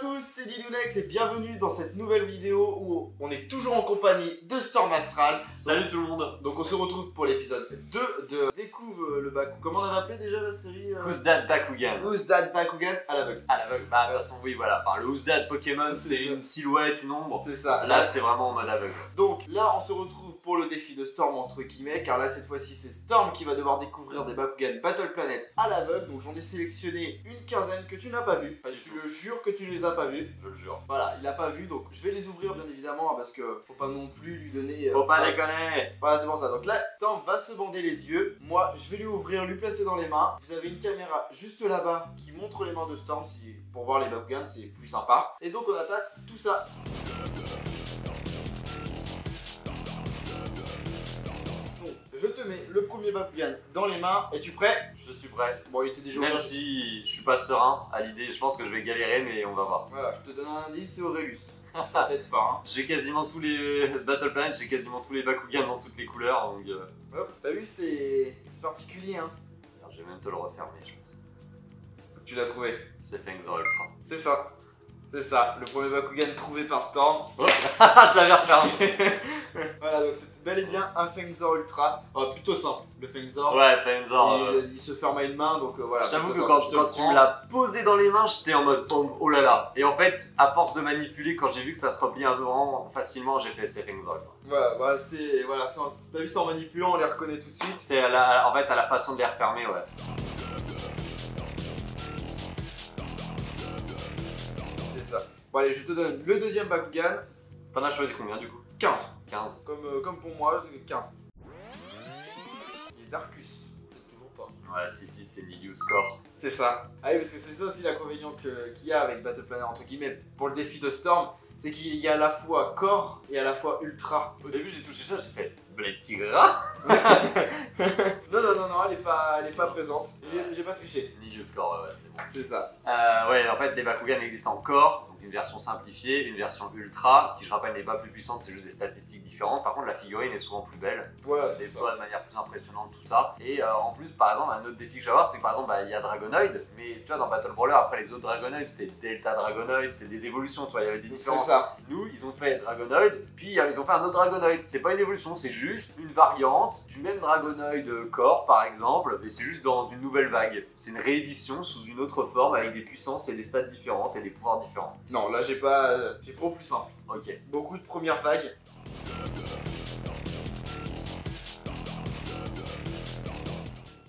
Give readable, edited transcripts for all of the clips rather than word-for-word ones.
tous, c'est Lilounex et bienvenue dans cette nouvelle vidéo où on est toujours en compagnie de Storm Astral. Salut tout le monde. Donc on se retrouve pour l'épisode 2 de Découvre le Bakugan. Comment on avait appelé déjà la série Who's That Bakugan. Who's That Bakugan à l'aveugle. À l'aveugle. Bah de toute façon oui voilà, par le Who's That Pokémon c'est une silhouette, une ombre. C'est ça. Là c'est vraiment en mode aveugle. Donc là on se retrouve pour le défi de Storm entre guillemets, car là cette fois-ci c'est Storm qui va devoir découvrir des Bakugan Battle Planet à l'aveugle. Donc j'en ai sélectionné une quinzaine que tu n'as pas vu. Pas du tout. Je le jure que tu ne les as pas vus. Je le jure. Voilà, il a pas vu, donc je vais les ouvrir bien évidemment parce que faut pas non plus lui donner. Faut pas déconner. Voilà, c'est pour ça. Donc là, Storm va se bander les yeux. Moi, je vais lui ouvrir, lui placer dans les mains. Vous avez une caméra juste là-bas qui montre les mains de Storm pour voir les Bakugan, c'est plus sympa. Et donc on attaque tout ça. Donc, je te mets le premier Bakugan dans les mains. Es-tu prêt? Je suis prêt. Bon, il était déjà Même ouvert. si je suis pas serein à l'idée, je pense que je vais galérer mais on va voir. Voilà, je te donne un indice, c'est Aurelius. Peut-être pas, hein. J'ai quasiment tous les Battle Planet, j'ai quasiment tous les Bakugan dans toutes les couleurs donc... Hop, t'as vu, c'est particulier, hein. Alors, je vais même te le refermer je pense. Tu l'as trouvé. C'est Fengzor Ultra. C'est ça. C'est ça, le premier Bakugan trouvé par Storm. Oh. Je l'avais refermé. Voilà, donc c'est bel et bien un Fengzor Ultra. Plutôt simple, le Fengzor. Ouais, Fengzor. Il se ferme à une main, donc voilà. Je t'avoue que plutôt quand simple. tu me l'as posé dans les mains, j'étais en mode oh là là. Et en fait, à force de manipuler, quand j'ai vu que ça se replie un peu vraiment facilement, j'ai fait c'est Fengzor. Voilà, t'as vu ça en manipulant, on les reconnaît tout de suite. C'est en fait à la façon de les refermer, ouais. C'est ça. Bon allez, je te donne le deuxième Bakugan. T'en as choisi combien du coup? 15. 15. Comme pour moi, 15. Il est Darkus. Peut-être toujours pas. Ouais, si, c'est Niliu Score. C'est ça. Ah oui, parce que c'est ça aussi l'inconvénient qu'il y a avec Battle Planet, entre guillemets, pour le défi de Storm, c'est qu'il y a à la fois Core et à la fois Ultra. Au début, j'ai touché ça, j'ai fait Blade Tigra. Non, elle est pas présente. J'ai pas triché. Niliu Score, ouais, c'est bon. C'est ça. Ouais, en fait, les Bakugan existent encore. Donc une version simplifiée, une version ultra, qui je rappelle n'est pas plus puissante, c'est juste des statistiques différentes. Par contre, la figurine est souvent plus belle, Voilà, des c'est fois de manière plus impressionnante, tout ça. Et en plus, par exemple, un autre défi que je vais avoir, c'est que par exemple, il y a Dragonoid, mais tu vois, dans Battle Brawler, après les autres Dragonoid, c'était Delta Dragonoid, c'était des évolutions, tu vois, il y avait des C'est différences. ça. Nous, ils ont fait Dragonoid, puis ils ont fait un autre Dragonoid. C'est pas une évolution, c'est juste une variante du même Dragonoid Core, par exemple, et c'est juste dans une nouvelle vague. C'est une réédition sous une autre forme, avec des puissances et des stats différentes et des pouvoirs différents. Non, là j'ai pas au plus simple. Ok. Beaucoup de premières vagues.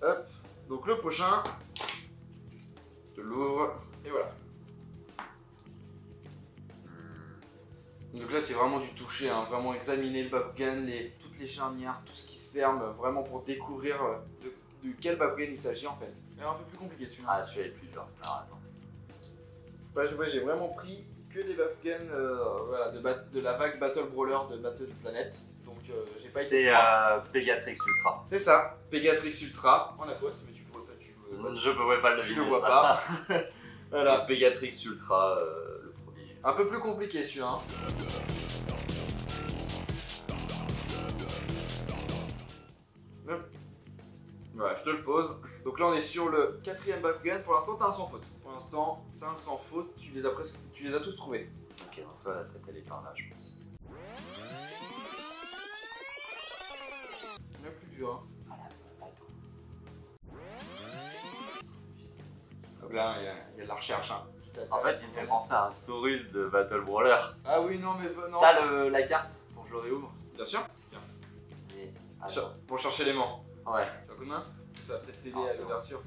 Hop. Donc le prochain, je l'ouvre et voilà. Donc là c'est vraiment du toucher, hein, vraiment examiner le Bakugan, toutes les charnières, tout ce qui se ferme, vraiment pour découvrir de quel Bakugan il s'agit en fait. Mais un peu plus compliqué celui-là. Ah, celui-là est plus dur. Alors attends. J'ai vraiment pris que des Bakugan voilà, de la vague Battle Brawler de Battle Planet. Donc j'ai pas été. C'est Pegatrix Ultra. C'est ça, Pegatrix Ultra. On a quoi si tu vois, toi, Je peux pas le tu deviner. le vois ça. pas. Voilà, Pegatrix Ultra, le premier. Un peu plus compliqué celui-là. Hein. Hop. Voilà, je te le pose. Donc là on est sur le quatrième Bakugan. Pour l'instant t'as un sans faute. Pour l'instant c'est un sans faute. Tu les as tous trouvés. Ok, donc toi la tête elle est par là, je pense. Il y en a plus dur. Hein. Voilà, attends. Donc là il y a de la recherche. Hein. En fait, il me fait penser à un Saurus de Battle Brawler. Ah oui, non mais non. T'as la carte pour que je le réouvre? Bien sûr. Tiens. Mais attends. Pour chercher l'aimant. Ouais. T'as un coup de main? Ça va peut-être t'aider Ah, à c'est l'ouverture.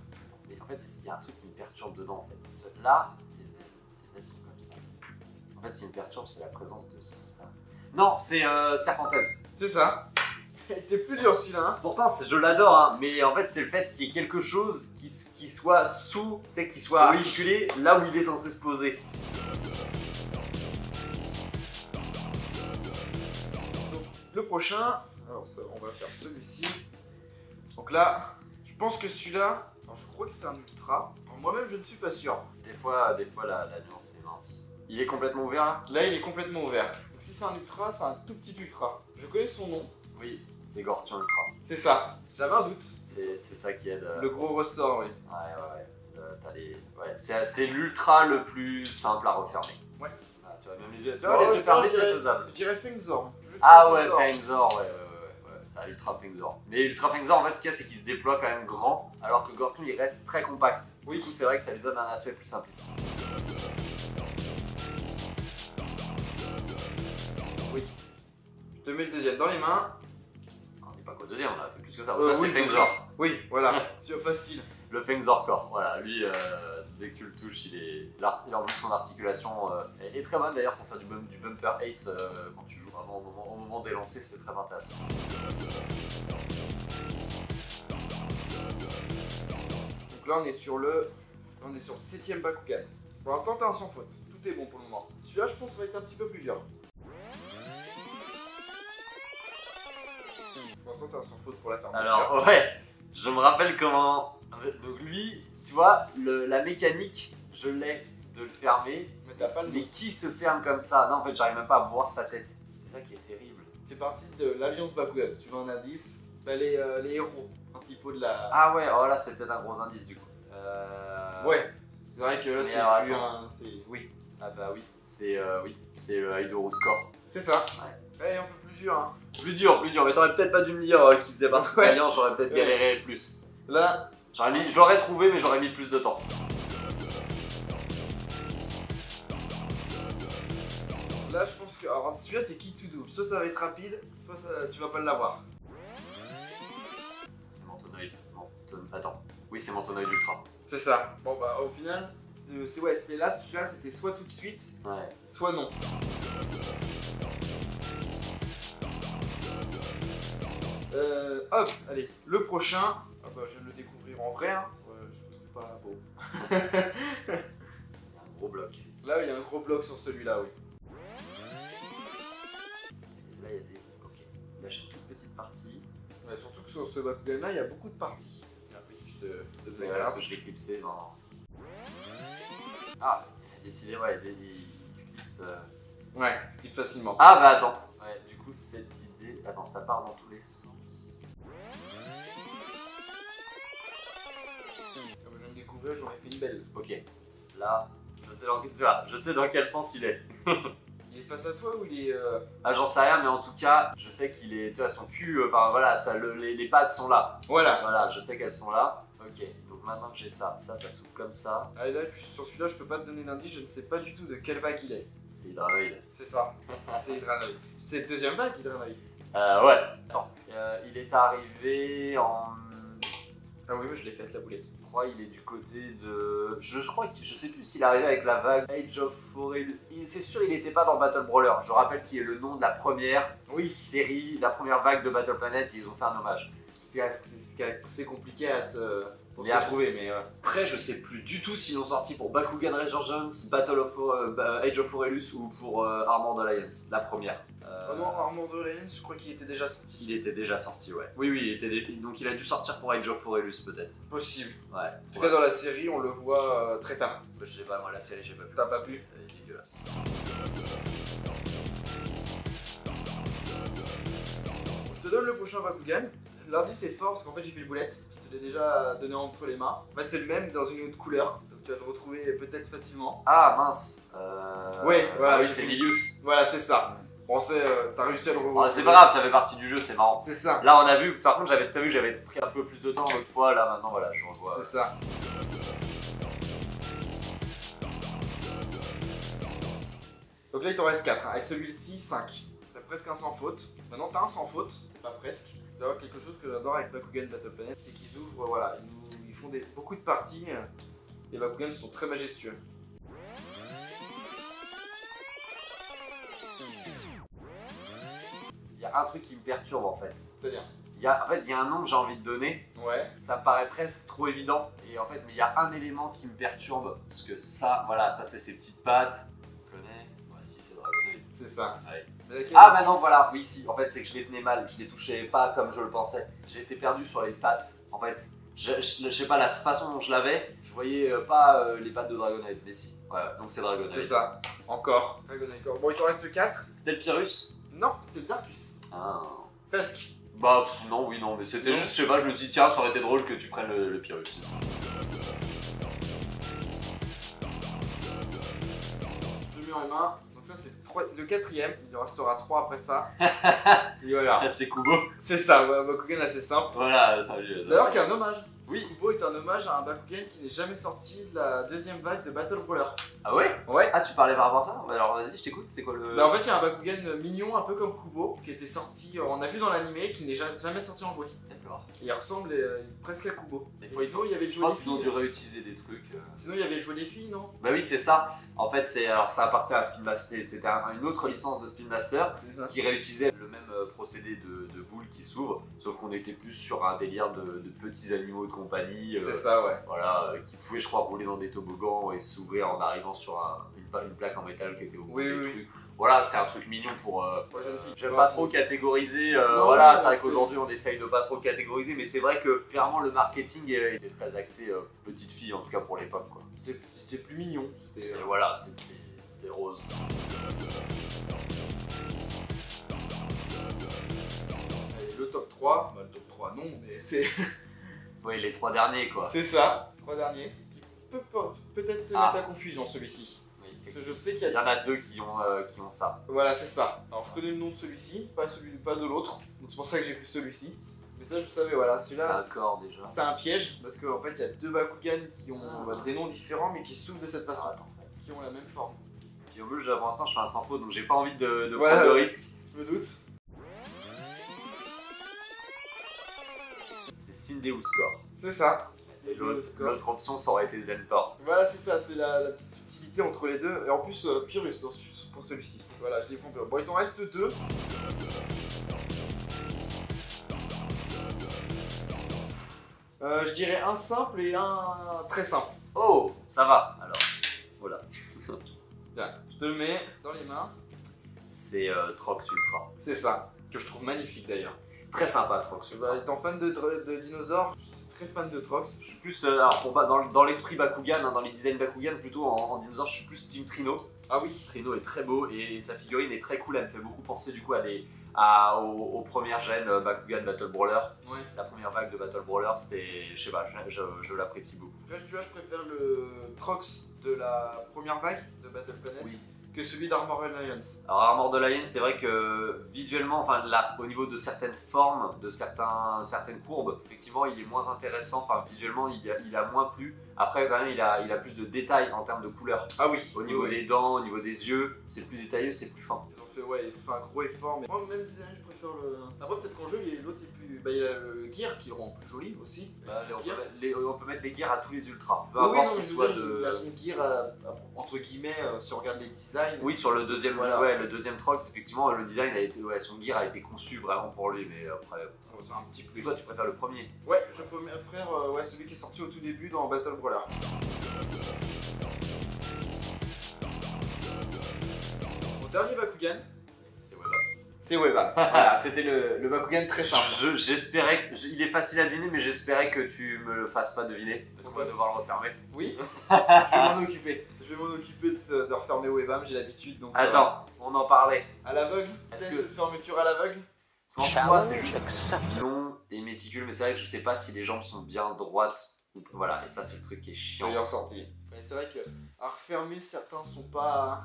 Mais en fait, il y a un truc qui me perturbe dedans en fait. Là, les ailes sont comme ça. En fait, ce qui me perturbe, c'est la présence de ça. Non, c'est Serpentaise. C'est ça. Il était plus dur celui-là. Hein. Pourtant, je l'adore, hein, mais en fait, c'est le fait qu'il y ait quelque chose qui soit sous, tu sais, qui soit articulé là où il est censé se poser. Donc, le prochain, alors ça, on va faire celui-ci. Donc là, je pense que celui-là, je crois que c'est un ultra. Moi-même, je ne suis pas sûr. Des fois la nuance est mince. Il est complètement ouvert là? Là, il est complètement ouvert. Donc, si c'est un ultra, c'est un tout petit ultra. Je connais son nom. Oui, c'est Gortion Ultra. C'est ça. J'avais un doute. C'est ça qui aide. Le gros ressort, oui. Ouais. C'est l'ultra le plus simple à refermer. Tu vois, les jeux fermés, c'est faisable. Je dirais Fengzor. Ah ouais, Fengzor, ouais, ça Ultra Fengzor. Mais Ultra Fengzor, en fait, ce qu'il y a, c'est qu'il se déploie quand même grand, alors que Gorton, il reste très compact. Oui, du coup, c'est vrai que ça lui donne un aspect plus simpliste. Oui. Je te mets le deuxième dans les mains. On n'est pas qu'au deuxième, on a fait plus que ça. Ça, c'est Fengzor. Oui, voilà. C'est facile. Le Fengzor Core, voilà, lui, dès que tu le touches, en plus son articulation est très bonne d'ailleurs pour faire du bumper ace quand tu joues vraiment au moment des lancers, c'est très intéressant. Donc là on est sur le 7ème Bakugan. Pour l'instant t'es un sans faute, tout est bon pour le moment. Celui-là je pense que ça va être un petit peu plus dur. Pour l'instant t'es un sans faute pour la fermeture. Alors ouais, je me rappelle comment... Donc lui, tu vois, la mécanique, je l'ai de le fermer, mais t'as pas le mais qui se ferme comme ça? Non, en fait, j'arrive même pas à voir sa tête. C'est ça qui est terrible. C'est parti de l'Alliance Bakugan. Si tu veux un indice, bah les héros principaux de la... Ah ouais, oh là, c'est peut-être un gros indice du coup. Ouais, c'est vrai que là, c'est plus un... Oui. Ah bah oui, c'est le Hydro Score. C'est ça. Ouais. Ouais, un peu plus dur, hein. Plus dur, mais t'aurais peut-être pas dû me dire qu'il faisait partie de l'Alliance, j'aurais peut-être galéré plus. Là... Je l'aurais trouvé, mais j'aurais mis plus de temps. Là, je pense que... Alors, celui-là, c'est qui tout double. Soit ça va être rapide, soit tu vas pas l'avoir. C'est Mantonoid. Attends. Oui, c'est Mantonoid Ultra. C'est ça. Bon, bah, au final, c'était là, celui-là, c'était soit tout de suite, soit non. Hop, allez, le prochain. Ah bah, je viens de le découvrir en vrai, hein. Je le trouve pas beau. Il y a un gros bloc. Là, il y a un gros bloc sur celui-là, oui. Et là, il y a des... Ok. Là, j'ai une toute petite partie. Ouais, surtout que sur ce Bakugan-là, il y a beaucoup de parties. Il y a un peu de désagréable. Parce que je l'ai clipsé dans... Ah, il a décidé, ouais, il se clipse... Ouais, il se clipse facilement. Ah bah attends. Ouais, du coup, cette idée... Attends, ça part dans tous les sens. Comme je viens de découvrir, j'en ai fait une belle. Ok. Là, je sais dans quel sens il est. Il est face à toi ou il est... Ah, j'en sais rien, mais en tout cas, je sais qu'il est... Tu vois, son cul, enfin voilà, les pattes sont là. Voilà. Voilà, je sais qu'elles sont là. Ok, donc maintenant que j'ai ça s'ouvre comme ça. Allez, là, sur celui-là, je peux pas te donner d'indice, je ne sais pas du tout de quelle vague il est. C'est Hydranoid. C'est ça, c'est Hydranoid. C'est le deuxième vague, Hydranoid. Ouais. Attends, il est arrivé en... Ah oui, mais je l'ai faite, la boulette. Je crois qu'il est du côté de... Je sais plus s'il est arrivé avec la vague Age of Forel. C'est sûr, il n'était pas dans Battle Brawler. Je rappelle qu'il est le nom de la première série, la première vague de Battle Planet, et ils ont fait un hommage. C'est assez compliqué à se retrouver, mais... Après, je sais plus du tout s'ils l'ont sorti pour Bakugan Resurgence, Age of Forelus ou pour Armored Alliance, la première. Oh non, Armored Alliance, je crois qu'il était déjà sorti. Il était déjà sorti, ouais. Oui, donc il a dû sortir pour Age of Forelus peut-être. Possible. Ouais. En tout cas, dans la série, on le voit très tard. Je sais pas, moi la série, j'ai pas pu. T'as pas pu? Elle est dégueulasse. Je te donne le prochain Bakugan. L'indice est fort parce qu'en fait j'ai fait une boulette. Je te l'ai déjà donné entre les mains. En fait c'est le même dans une autre couleur. Donc tu vas le retrouver peut-être facilement. Ah mince. Ouais, voilà. Ah oui, c'est Milius. Voilà, c'est ça. Bon, t'as réussi à le retrouver. Ah, c'est pas grave, ça fait partie du jeu, c'est marrant. C'est ça. Là on a vu, par contre t'as vu, j'avais pris un peu plus de temps l'autre fois, là maintenant voilà, je revois. C'est ça. Donc là il t'en reste 4, hein. Avec celui-ci 5. T'as presque un sans faute. Maintenant t'as un sans faute, pas presque. D'ailleurs quelque chose que j'adore avec Bakugan Battle Planet, c'est qu'ils ouvrent, voilà, ils font beaucoup de parties. Les Bakugans sont très majestueux. Il y a un truc qui me perturbe en fait. C'est-à-dire il y a un nom que j'ai envie de donner. Ouais. Ça me paraît presque trop évident. Et en fait, mais il y a un élément qui me perturbe. Parce que ça, voilà, ça c'est ses petites pattes. Tu connais? Ouais, si, c'est Dragonoid. C'est ça. Ouais. Ah bah non, voilà, oui, si. En fait, c'est que je les tenais mal. Je les touchais pas comme je le pensais. J'ai été perdu sur les pattes. En fait, je sais pas, la façon dont je l'avais, je voyais pas les pattes de Dragonoid. Mais si. Ouais, donc c'est Dragonoid. C'est ça. Encore. Dragonoid. Bon, il t'en reste 4. C'était le Pyrrhus? Non, c'était le Darkus. Ah. Presque. Bah non, oui, non, mais c'était juste, je sais pas, je me suis dit, tiens, ça aurait été drôle que tu prennes le Pyrrhus. Je le mets en main, donc ça c'est le quatrième, il en restera 3 après ça. Et voilà. Ah, c'est Kubo. C'est ça, Bakugan assez simple. Voilà. D'ailleurs, qui est un hommage. Oui. Kubo est un hommage à un Bakugan qui n'est jamais sorti de la deuxième vague de Battle Brawler. Ah ouais? Ouais. Ah, tu parlais par rapport à ça? Alors vas-y, je t'écoute, c'est quoi le... Bah en fait, il y a un Bakugan mignon, un peu comme Kubo, qui était sorti, on a vu dans l'animé, qui n'est jamais sorti en jouet. D'accord. Il ressemble presque à Kubo. Des Et fois, sinon, il y avait le Je jouet des pense qu'ils ont filles. dû réutiliser des trucs. Sinon, il y avait le jouet des filles, non? Bah oui, c'est ça. En fait, ça appartient à Spin Master. C'était une autre licence de Spin Master C'est ça. qui réutilisait le même procédé de boule qui s'ouvre, sauf qu'on était plus sur un délire de petits animaux de compagnie. C'est ça, ouais. Voilà, qui pouvaient, je crois, rouler dans des toboggans et s'ouvrir en arrivant sur une plaque en métal qui était au bout Oui, des oui, trucs. Voilà, c'était un truc mignon pour. Pour les jeunes filles. J'aime pas trop catégoriser. Non, voilà, non, c'est vrai c'était- qu'aujourd'hui on essaye de pas trop catégoriser, mais c'est vrai que clairement le marketing était très axé petite fille, en tout cas pour l'époque, quoi. C'était plus mignon. C'était. Voilà, c'était rose. Allez, le top 3. Bah, le top 3, non, mais c'est. Oui, les 3 derniers, quoi. C'est ça. 3 derniers. Qui peut-être te Ah. mettre à confusion, celui-ci. Oui. Parce que je sais qu'il y Il y a. en a 2 qui ont ça. Voilà, c'est ça. Alors, je connais le nom de celui-ci, pas de l'autre. Donc, c'est pour ça que j'ai pris celui-ci. Mais ça, je savais, voilà. C'est Celui-là. un corps déjà. C'est un piège parce qu'en fait il y a 2 Bakugan qui ont des noms différents mais qui s'ouvrent de cette façon, qui ont la même forme. Puis au plus, pour l'instant, je fais un sans faute, donc j'ai pas envie de Voilà. prendre de risques. Je me doute. C'est Cindeus Score. C'est ça. Et C'est le score. l'autre option, ça aurait été Zentor. Voilà, c'est ça, c'est la petite subtilité entre les deux. Et en plus, Pyrrhus pour celui-ci. Voilà, je l'ai compris. Bon, il t'en reste 2. Je dirais un simple et un très simple. Oh, ça va, alors. Voilà. Tiens, je te le mets dans les mains. C'est Trox Ultra. C'est ça, que je trouve magnifique d'ailleurs. Très sympa, Trox Ultra. Bah, étant fan de dinosaures, je suis très fan de Trox. Je suis plus, alors dans l'esprit Bakugan, hein, dans les designs Bakugan, plutôt en dinosaure, je suis plus Team Trino. Ah oui. Trino est très beau et sa figurine est très cool, elle me fait beaucoup penser du coup aux premières gènes Bakugan Battle Brawler. Ouais. La première vague de Battle Brawler, c'était, je sais pas, je l'apprécie beaucoup. Après, tu vois, je préfère le Trox de la première vague de Battle Planet que celui d'Armored Alliance. Alors Armored Alliance, c'est vrai que visuellement, enfin là, au niveau de certaines formes, de certaines courbes, effectivement, il est moins intéressant. Enfin, visuellement, il a moins plu. Après, quand même, il a plus de détails en termes de couleurs. Ah oui. Au niveau des dents, au niveau des yeux, c'est plus détaillé, c'est plus fin. Ils ont fait un gros effort, mais moi, même design, je préfère le. Après, peut-être qu'en jeu, l'autre est plus. Bah, il y a le gear qui le rend plus joli aussi. On peut mettre les gears à tous les ultras. Peu Oui, importe non, mais qu'ils je veux soient dire, il a son gear entre guillemets, si on regarde les designs. Oui, sur le deuxième, Voilà. ouais, le deuxième Trox, effectivement, le design a été, son gear a été conçu vraiment pour lui, mais après, C'est un petit plus. toi, tu préfères le premier. Ouais, je préfère celui qui est sorti au tout début dans Battle Brawler. Mon dernier Bakugan, C'est Weban. c'est Weban. Voilà, c'était le Bakugan très simple. J'espérais il est facile à deviner, mais j'espérais que tu me le fasses pas deviner, parce qu'on va devoir le refermer. Oui, je vais m'en occuper. Je vais m'en occuper de refermer Webam, j'ai l'habitude donc. ça va. Attends, on en parlait. À l'aveugle. Est-ce Test que- de fermeture à l'aveugle. En soi, c'est long et méticuleux, mais c'est vrai que je sais pas si les jambes sont bien droites. Voilà, et ça, c'est le truc qui est chiant. Meilleure sortie. Mais c'est vrai que à refermer, certains sont pas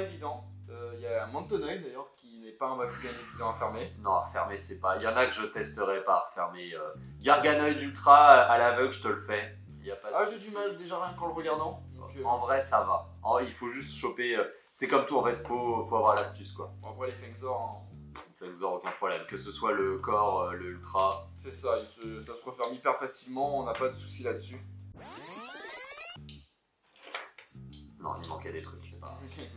évidents. Il y a Mantonoid d'ailleurs qui n'est pas un Bakugan évident à fermer. Non, à refermer, c'est pas. Il y en a que je testerai pas à refermer. Garganoid Ultra à l'aveugle, je te le fais. Il y a pas de Ah, j'ai souci. du mal déjà rien qu'en le regardant. Donc, En vrai, ça va. Il faut juste choper. C'est comme tout, en fait, faut avoir l'astuce, quoi. bon, après les Fengzor, Ça nous a aucun problème. Que ce soit le corps, le ultra. c'est ça, ça se referme hyper facilement, on n'a pas de soucis là-dessus. Non, il manquait des trucs.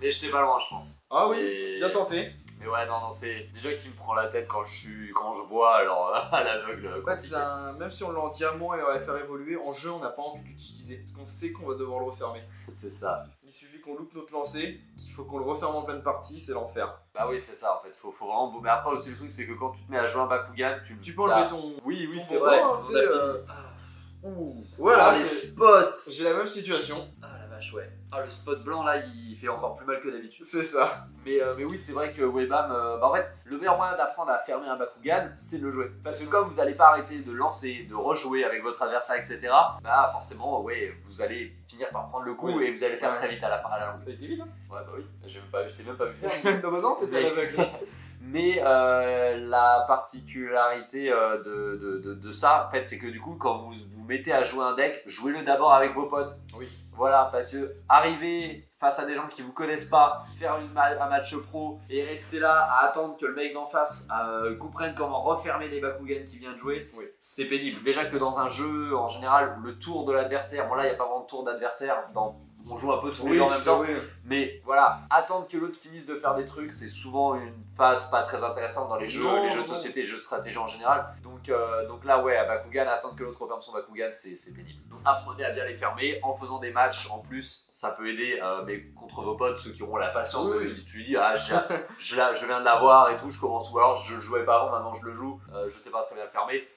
Mais j'étais pas loin, je pense. Ah oui, Et- bien tenté. Mais ouais, non, c'est déjà qui me prend la tête quand je vois, alors à l'aveugle. En fait, compliqué. même si on l'a en diamant et on va le faire évoluer, en jeu on n'a pas envie d'utiliser. Parce qu'on sait qu'on va devoir le refermer. C'est ça. Il suffit qu'on loupe notre lancer, qu'il faut qu'on le referme en pleine partie, c'est l'enfer. Bah oui, c'est ça en fait. Faut vraiment. Mais après aussi, le truc, c'est que quand tu te mets à jouer un Bakugan, Tu peux enlever ton. Oui, ton c'est bonbon, vrai. hein, On tu sais, a fini. Voilà, les c'est- spots. j'ai la même situation. Ah la vache. vache, ouais. Ah, le spot blanc là, il fait encore plus mal que d'habitude. C'est ça. Mais oui, c'est vrai que Webam, en fait, le meilleur moyen d'apprendre à fermer un Bakugan, c'est de le jouer. Parce que comme vous n'allez pas arrêter de lancer, de rejouer avec votre adversaire, etc., bah forcément, ouais, vous allez finir par prendre le coup et vous allez le faire très vite à la fin, à la longue. Ça a été vite, hein. Ouais, bah oui, je t'ai même pas vu faire. Non, bah non, t'étais à l'aveugle. Mais la particularité de ça, en fait, c'est que du coup, quand vous vous mettez à jouer un deck, jouez-le d'abord avec vos potes. Oui. Voilà, parce que arriver face à des gens qui vous connaissent pas, faire un match pro et rester là à attendre que le mec d'en face comprenne comment refermer les Bakugan qui vient de jouer, oui. C'est pénible. Déjà que dans un jeu, en général, le tour de l'adversaire, bon là, il n'y a pas vraiment de tour d'adversaire, on joue un peu tous les deux en même temps. Oui. Mais voilà, attendre que l'autre finisse de faire des trucs, c'est souvent une phase pas très intéressante dans les jeux, de société, les jeux de stratégie en général. Donc là, ouais, à Bakugan, attendre que l'autre referme son Bakugan, c'est pénible. Donc apprenez à bien les fermer en faisant des matchs. En plus, ça peut aider, mais contre vos potes, ceux qui auront la patience tu lui dis, ah, je viens de l'avoir et tout, je commence, ou alors je le jouais pas avant, maintenant je le joue, je sais pas très bien le fermer.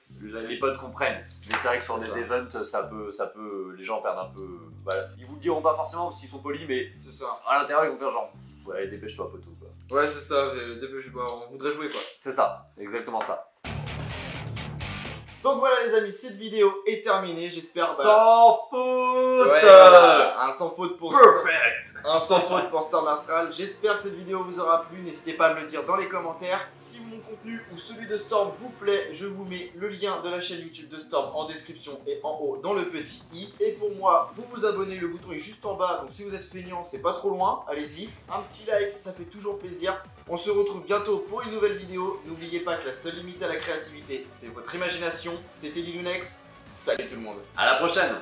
Les potes comprennent, mais c'est vrai que sur des events, ça peut, les gens perdent un peu. Voilà. Ils vous le diront pas forcément parce qu'ils sont polis, mais c'est ça. À l'intérieur, ils vont faire genre, ouais, dépêche-toi, poteau, quoi. Ouais, c'est ça, on voudrait jouer, quoi. C'est ça, exactement ça. Donc voilà les amis, cette vidéo est terminée, j'espère. Sans faute. Ouais, voilà, un sans faute pour Perfect. Un sans faute pour Storm Astral. J'espère que cette vidéo vous aura plu, n'hésitez pas à me le dire dans les commentaires. Si mon contenu ou celui de Storm vous plaît, je vous mets le lien de la chaîne YouTube de Storm en description et en haut dans le petit i. Et pour moi, vous vous abonnez, le bouton est juste en bas, donc si vous êtes feignant, c'est pas trop loin, allez-y. Un petit like, ça fait toujours plaisir. On se retrouve bientôt pour une nouvelle vidéo. N'oubliez pas que la seule limite à la créativité, c'est votre imagination. C'était Dilunex, salut tout le monde. À la prochaine.